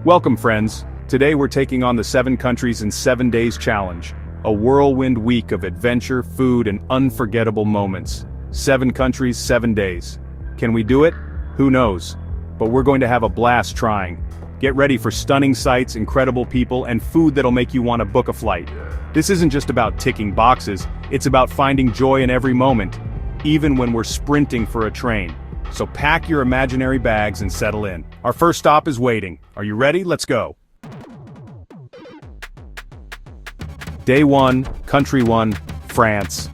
Welcome friends, today we're taking on the 7 countries in 7 days challenge. A whirlwind week of adventure, food and unforgettable moments. 7 countries, 7 days. Can we do it? Who knows? But we're going to have a blast trying. Get ready for stunning sights, incredible people and food that'll make you want to book a flight. This isn't just about ticking boxes, it's about finding joy in every moment, even when we're sprinting for a train. So pack your imaginary bags and settle in. Our first stop is waiting. Are you ready? Let's go. Day 1, Country 1, France.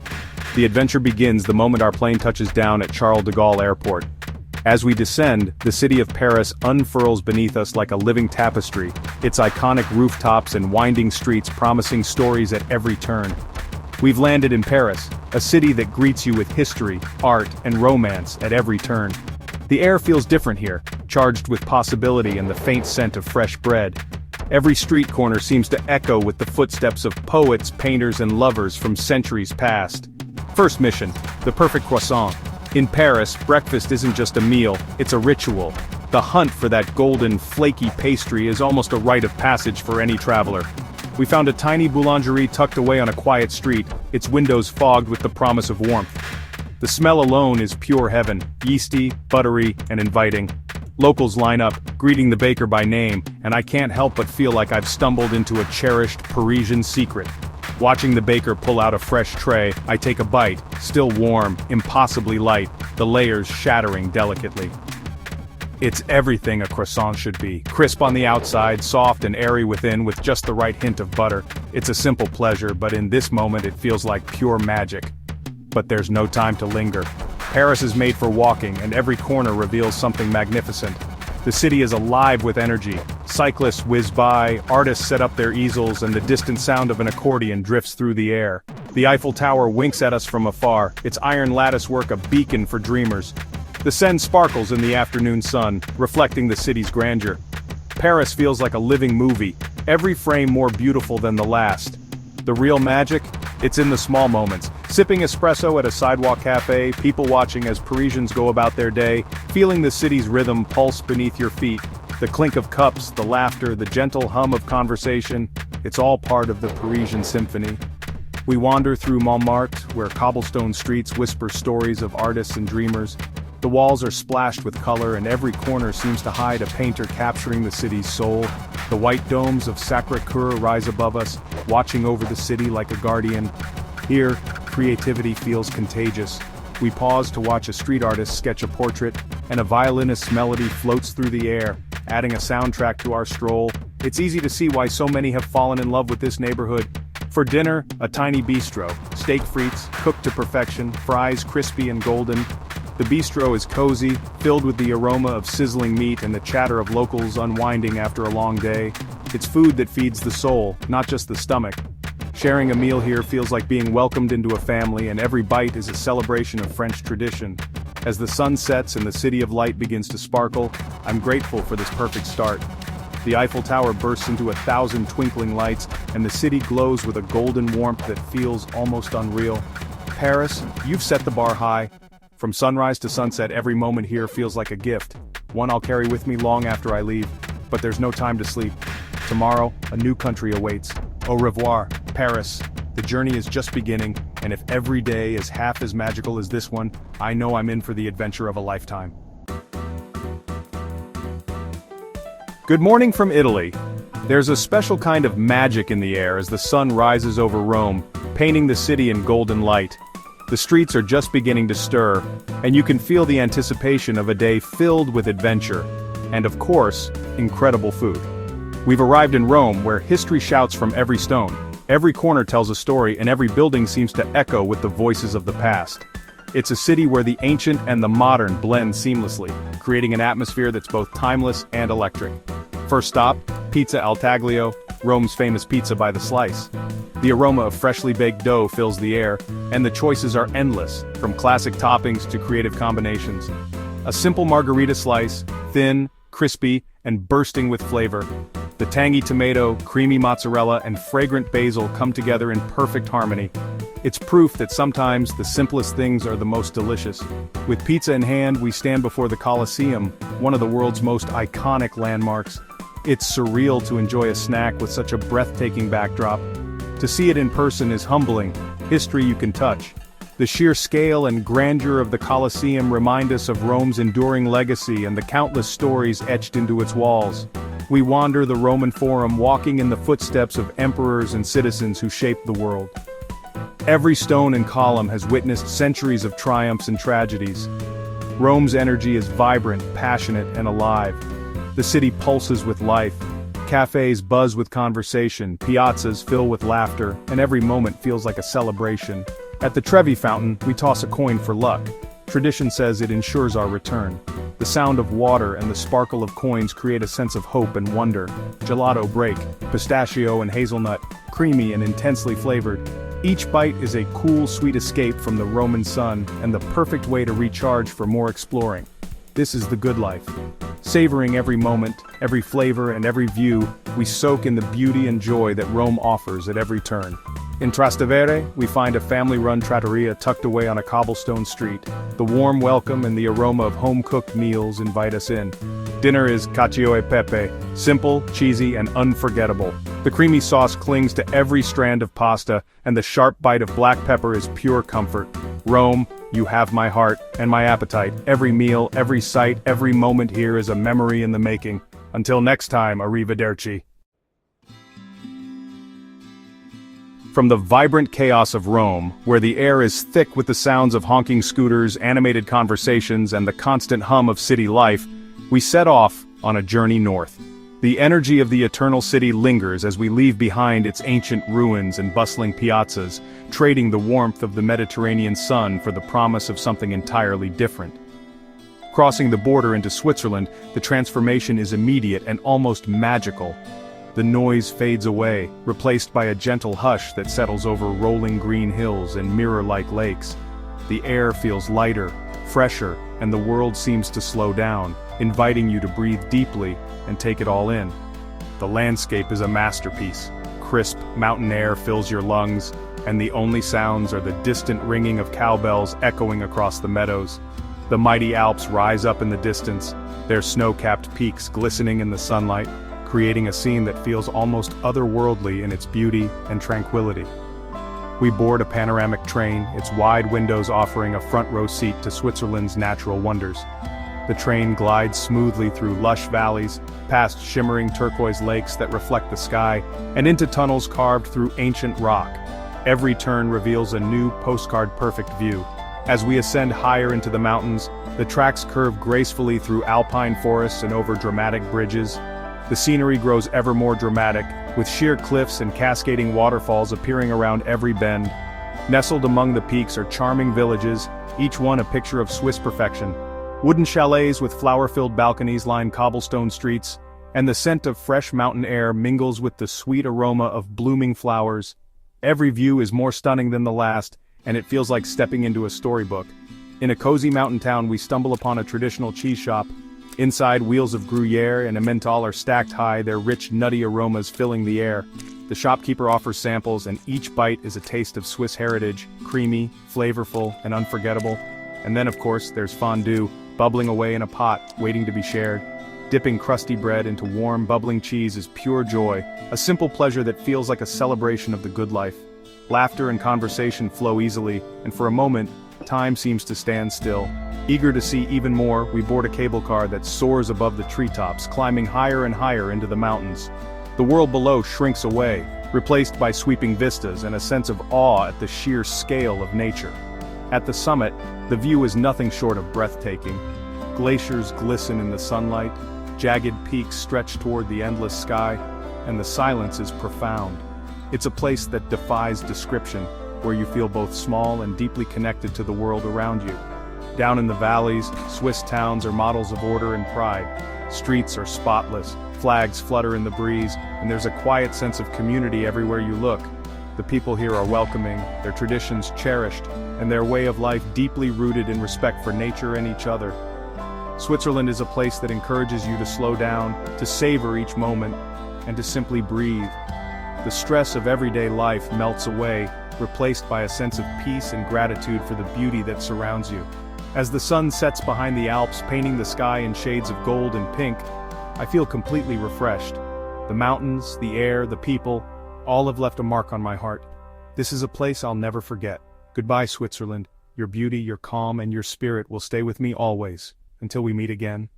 The adventure begins the moment our plane touches down at Charles de Gaulle Airport. As we descend, the city of Paris unfurls beneath us like a living tapestry, its iconic rooftops and winding streets promising stories at every turn. We've landed in Paris, a city that greets you with history, art, and romance at every turn. The air feels different here, charged with possibility and the faint scent of fresh bread. Every street corner seems to echo with the footsteps of poets, painters, and lovers from centuries past. First mission, the perfect croissant. In Paris, breakfast isn't just a meal, it's a ritual. The hunt for that golden, flaky pastry is almost a rite of passage for any traveler. We found a tiny boulangerie tucked away on a quiet street, its windows fogged with the promise of warmth. The smell alone is pure heaven, yeasty, buttery, and inviting. Locals line up, greeting the baker by name, and I can't help but feel like I've stumbled into a cherished Parisian secret. Watching the baker pull out a fresh tray, I take a bite, still warm, impossibly light, the layers shattering delicately. It's everything a croissant should be, crisp on the outside, soft and airy within with just the right hint of butter. It's a simple pleasure, but in this moment it feels like pure magic. But there's no time to linger. Paris is made for walking, and every corner reveals something magnificent. The city is alive with energy. Cyclists whiz by, artists set up their easels, and the distant sound of an accordion drifts through the air. The Eiffel Tower winks at us from afar, its iron latticework a beacon for dreamers. The Seine sparkles in the afternoon sun, reflecting the city's grandeur. Paris feels like a living movie, every frame more beautiful than the last. The real magic? It's in the small moments. Sipping espresso at a sidewalk cafe, people watching as Parisians go about their day, feeling the city's rhythm pulse beneath your feet. The clink of cups, the laughter, the gentle hum of conversation, it's all part of the Parisian symphony. We wander through Montmartre, where cobblestone streets whisper stories of artists and dreamers. The walls are splashed with color and every corner seems to hide a painter capturing the city's soul. The white domes of Sacré-Cœur rise above us, watching over the city like a guardian. Here, creativity feels contagious. We pause to watch a street artist sketch a portrait, and a violinist's melody floats through the air, adding a soundtrack to our stroll. It's easy to see why so many have fallen in love with this neighborhood. For dinner, a tiny bistro, steak frites, cooked to perfection, fries crispy and golden. The bistro is cozy, filled with the aroma of sizzling meat and the chatter of locals unwinding after a long day. It's food that feeds the soul, not just the stomach. Sharing a meal here feels like being welcomed into a family, and every bite is a celebration of French tradition. As the sun sets and the city of light begins to sparkle, I'm grateful for this perfect start. The Eiffel Tower bursts into 1,000 twinkling lights, and the city glows with a golden warmth that feels almost unreal. Paris, you've set the bar high. From sunrise to sunset, every moment here feels like a gift, one I'll carry with me long after I leave. But there's no time to sleep. Tomorrow, a new country awaits. Au revoir, Paris. The journey is just beginning, and if every day is half as magical as this one, I know I'm in for the adventure of a lifetime. Good morning from Italy. There's a special kind of magic in the air as the sun rises over Rome, painting the city in golden light. The streets are just beginning to stir, and you can feel the anticipation of a day filled with adventure, and of course, incredible food. We've arrived in Rome, where history shouts from every stone. Every corner tells a story, and every building seems to echo with the voices of the past. It's a city where the ancient and the modern blend seamlessly, creating an atmosphere that's both timeless and electric. First stop, Pizza al Taglio, Rome's famous pizza by the slice. The aroma of freshly baked dough fills the air, and the choices are endless, from classic toppings to creative combinations. A simple margarita slice, thin, crispy, and bursting with flavor. The tangy tomato, creamy mozzarella, and fragrant basil come together in perfect harmony. It's proof that sometimes the simplest things are the most delicious. With pizza in hand, we stand before the Colosseum, one of the world's most iconic landmarks. It's surreal to enjoy a snack with such a breathtaking backdrop. To see it in person is humbling, history you can touch. The sheer scale and grandeur of the Colosseum remind us of Rome's enduring legacy and the countless stories etched into its walls. We wander the Roman Forum, walking in the footsteps of emperors and citizens who shaped the world. Every stone and column has witnessed centuries of triumphs and tragedies. Rome's energy is vibrant, passionate, and alive. The city pulses with life. Cafes buzz with conversation, piazzas fill with laughter, and every moment feels like a celebration. At the Trevi Fountain, we toss a coin for luck. Tradition says it ensures our return. The sound of water and the sparkle of coins create a sense of hope and wonder. Gelato break, pistachio and hazelnut, creamy and intensely flavored. Each bite is a cool, sweet escape from the Roman sun and the perfect way to recharge for more exploring. This is the good life. Savoring every moment, every flavor, and every view, we soak in the beauty and joy that Rome offers at every turn. In Trastevere, we find a family-run trattoria tucked away on a cobblestone street. The warm welcome and the aroma of home-cooked meals invite us in. Dinner is cacio e pepe, simple, cheesy, and unforgettable. The creamy sauce clings to every strand of pasta, and the sharp bite of black pepper is pure comfort. Rome, you have my heart and my appetite. Every meal, every sight, every moment here is a memory in the making. Until next time, arrivederci. From the vibrant chaos of Rome, where the air is thick with the sounds of honking scooters, animated conversations, and the constant hum of city life, we set off on a journey north. The energy of the Eternal City lingers as we leave behind its ancient ruins and bustling piazzas, trading the warmth of the Mediterranean sun for the promise of something entirely different. Crossing the border into Switzerland, the transformation is immediate and almost magical. The noise fades away, replaced by a gentle hush that settles over rolling green hills and mirror-like lakes. The air feels lighter, fresher, and the world seems to slow down, inviting you to breathe deeply and take it all in. The landscape is a masterpiece. Crisp mountain air fills your lungs, and the only sounds are the distant ringing of cowbells echoing across the meadows. The mighty Alps rise up in the distance, their snow-capped peaks glistening in the sunlight, creating a scene that feels almost otherworldly in its beauty and tranquility. We board a panoramic train, its wide windows offering a front-row seat to Switzerland's natural wonders. The train glides smoothly through lush valleys, past shimmering turquoise lakes that reflect the sky, and into tunnels carved through ancient rock. Every turn reveals a new postcard-perfect view. As we ascend higher into the mountains, the tracks curve gracefully through alpine forests and over dramatic bridges. The scenery grows ever more dramatic, with sheer cliffs and cascading waterfalls appearing around every bend. Nestled among the peaks are charming villages, each one a picture of Swiss perfection. Wooden chalets with flower-filled balconies line cobblestone streets, and the scent of fresh mountain air mingles with the sweet aroma of blooming flowers. Every view is more stunning than the last, and it feels like stepping into a storybook. In a cozy mountain town, we stumble upon a traditional cheese shop. Inside, wheels of Gruyere and Emmental are stacked high, their rich, nutty aromas filling the air. The shopkeeper offers samples, and each bite is a taste of Swiss heritage, creamy, flavorful, and unforgettable. And then, of course, there's fondue, bubbling away in a pot, waiting to be shared. Dipping crusty bread into warm, bubbling cheese is pure joy, a simple pleasure that feels like a celebration of the good life. Laughter and conversation flow easily, and for a moment, time seems to stand still. Eager to see even more, we board a cable car that soars above the treetops, climbing higher and higher into the mountains. The world below shrinks away, replaced by sweeping vistas and a sense of awe at the sheer scale of nature. At the summit, the view is nothing short of breathtaking. Glaciers glisten in the sunlight, jagged peaks stretch toward the endless sky, and the silence is profound. It's a place that defies description, where you feel both small and deeply connected to the world around you. Down in the valleys, Swiss towns are models of order and pride. Streets are spotless, flags flutter in the breeze, and there's a quiet sense of community everywhere you look. The people here are welcoming, their traditions cherished, and their way of life deeply rooted in respect for nature and each other. Switzerland is a place that encourages you to slow down, to savor each moment, and to simply breathe. The stress of everyday life melts away, replaced by a sense of peace and gratitude for the beauty that surrounds you. As the sun sets behind the Alps, painting the sky in shades of gold and pink, I feel completely refreshed. The mountains, the air, the people, all have left a mark on my heart. This is a place I'll never forget. Goodbye, Switzerland. Your beauty, your calm, and your spirit will stay with me always, until we meet again.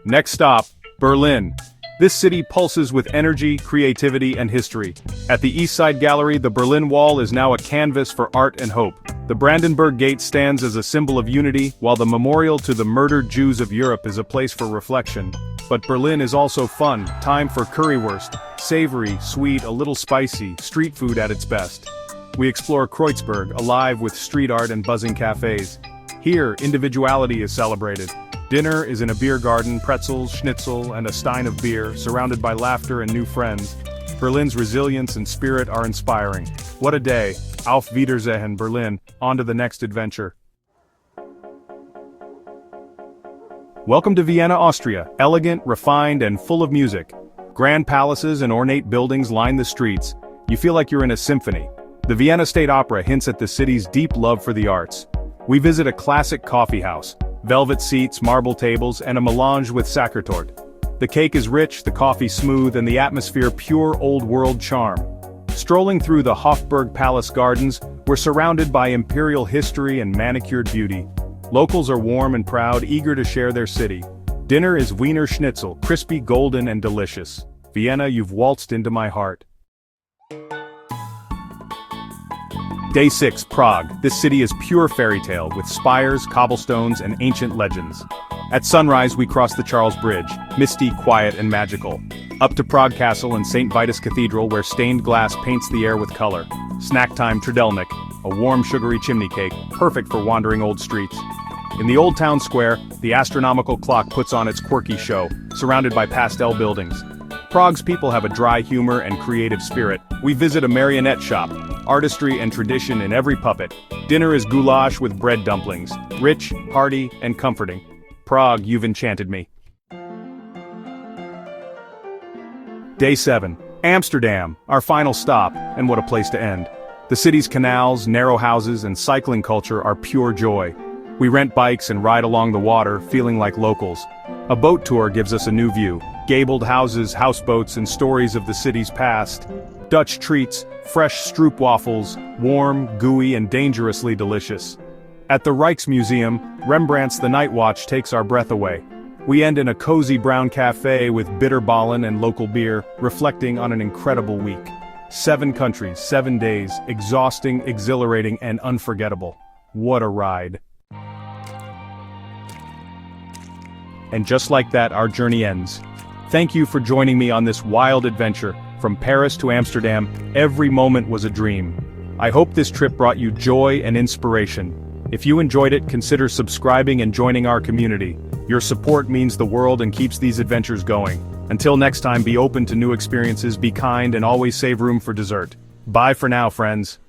Next stop, Berlin. This city pulses with energy, creativity, and history. At the East Side Gallery, the Berlin Wall is now a canvas for art and hope. The Brandenburg Gate stands as a symbol of unity, while the memorial to the murdered Jews of Europe is a place for reflection. But Berlin is also fun, time for currywurst, savory, sweet, a little spicy, street food at its best. We explore Kreuzberg, alive with street art and buzzing cafes. Here, individuality is celebrated. Dinner is in a beer garden, pretzels, schnitzel, and a stein of beer, surrounded by laughter and new friends. Berlin's resilience and spirit are inspiring. What a day. Auf Wiedersehen, Berlin. On to the next adventure. Welcome to Vienna, Austria. Elegant, refined, and full of music. Grand palaces and ornate buildings line the streets. You feel like you're in a symphony. The Vienna State Opera hints at the city's deep love for the arts. We visit a classic coffee house. Velvet seats, marble tables, and a melange with Sachertorte. The cake is rich, the coffee smooth, and the atmosphere pure old-world charm. Strolling through the Hofburg Palace Gardens, we're surrounded by imperial history and manicured beauty. Locals are warm and proud, eager to share their city. Dinner is Wiener Schnitzel, crispy, golden, and delicious. Vienna, you've waltzed into my heart. Day 6, Prague. This city is pure fairy tale, with spires, cobblestones, and ancient legends. At sunrise, we cross the Charles Bridge, misty, quiet, and magical. Up to Prague Castle and St. Vitus Cathedral, where stained glass paints the air with color. Snack time, Tridelnik, a warm, sugary chimney cake, perfect for wandering old streets. In the Old Town Square, the astronomical clock puts on its quirky show, surrounded by pastel buildings. Prague's people have a dry humor and creative spirit. We visit a marionette shop, artistry and tradition in every puppet. Dinner is goulash with bread dumplings, rich, hearty, and comforting. Prague, you've enchanted me. Day 7. Amsterdam, our final stop, and what a place to end. The city's canals, narrow houses, and cycling culture are pure joy. We rent bikes and ride along the water, feeling like locals. A boat tour gives us a new view. Gabled houses, houseboats, and stories of the city's past. Dutch treats, fresh stroopwafels, warm, gooey, and dangerously delicious. At the Rijksmuseum, Rembrandt's The Night Watch takes our breath away. We end in a cozy brown cafe with bitterballen and local beer, reflecting on an incredible week. 7 countries, 7 days, exhausting, exhilarating, and unforgettable. What a ride. And just like that, our journey ends. Thank you for joining me on this wild adventure. From Paris to Amsterdam, every moment was a dream. I hope this trip brought you joy and inspiration. If you enjoyed it, consider subscribing and joining our community. Your support means the world and keeps these adventures going. Until next time, be open to new experiences, be kind, and always save room for dessert. Bye for now, friends.